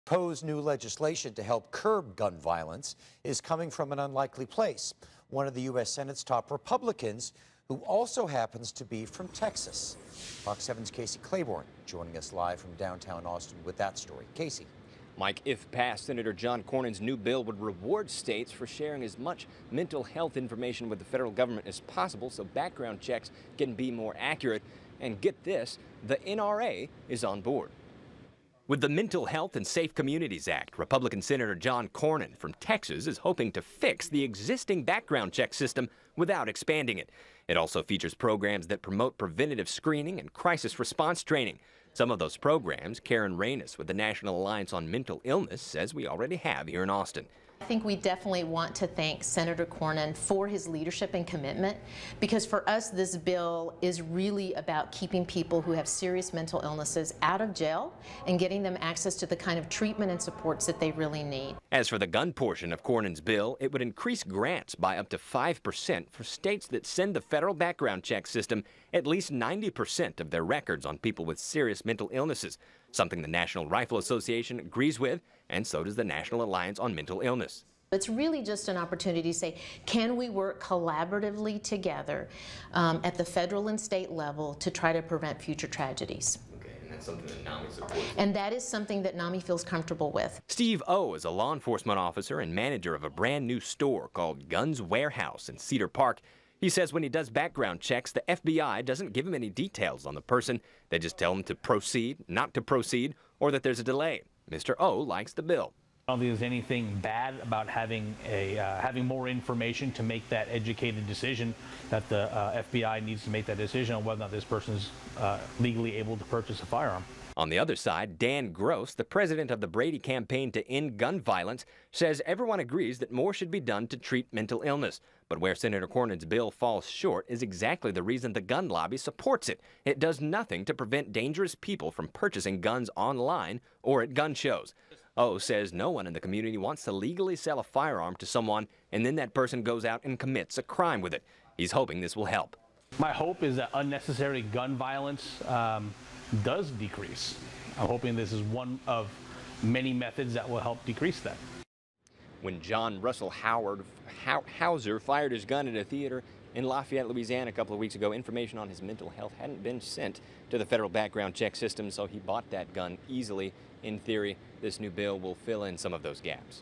Proposed new legislation to help curb gun violence is coming from an unlikely place. One of the U.S. Senate's top Republicans, who also happens to be from Texas. Fox 7's Casey Claiborne joining us live from downtown Austin with that story. Casey. Mike, if passed, Senator John Cornyn's new bill would reward states for sharing as much mental health information with the federal government as possible so background checks can be more accurate. And get this, the NRA is on board. With the Mental Health and Safe Communities Act, Republican Senator John Cornyn from Texas is hoping to fix the existing background check system without expanding it. It also features programs that promote preventative screening and crisis response training. Some of those programs, Karen Reynes with the National Alliance on Mental Illness says we already have here in Austin. I think we definitely want to thank Senator Cornyn for his leadership and commitment, because for us this bill is really about keeping people who have serious mental illnesses out of jail and getting them access to the kind of treatment and supports that they really need. As for the gun portion of Cornyn's bill, it would increase grants by up to 5% for states that send the federal background check system at least 90% of their records on people with serious mental illnesses, something the National Rifle Association agrees with, and so does the National Alliance on Mental Illness. It's really just an opportunity to say, can we work collaboratively together at the federal and state level to try to prevent future tragedies? Okay, and that's something that NAMI supports. And that is something that NAMI feels comfortable with. Steve O is a law enforcement officer and manager of a brand new store called Guns Warehouse in Cedar Park. He says when he does background checks, the FBI doesn't give him any details on the person. They just tell him to proceed, not to proceed, or that there's a delay. Mr. O likes the bill. I don't think there's anything bad about having more information to make that educated decision, that the FBI needs to make that decision on whether or not this person is legally able to purchase a firearm. On the other side, Dan Gross, the president of the Brady Campaign to End Gun Violence, says everyone agrees that more should be done to treat mental illness. But where Senator Cornyn's bill falls short is exactly the reason the gun lobby supports it. It does nothing to prevent dangerous people from purchasing guns online or at gun shows. O says no one in the community wants to legally sell a firearm to someone and then that person goes out and commits a crime with it. He's hoping this will help. My hope is that unnecessary gun violence does decrease. I'm hoping this is one of many methods that will help decrease that. When John Russell Hauser fired his gun at a theater in Lafayette, Louisiana a couple of weeks ago, information on his mental health hadn't been sent to the federal background check system, so he bought that gun easily. In theory, this new bill will fill in some of those gaps.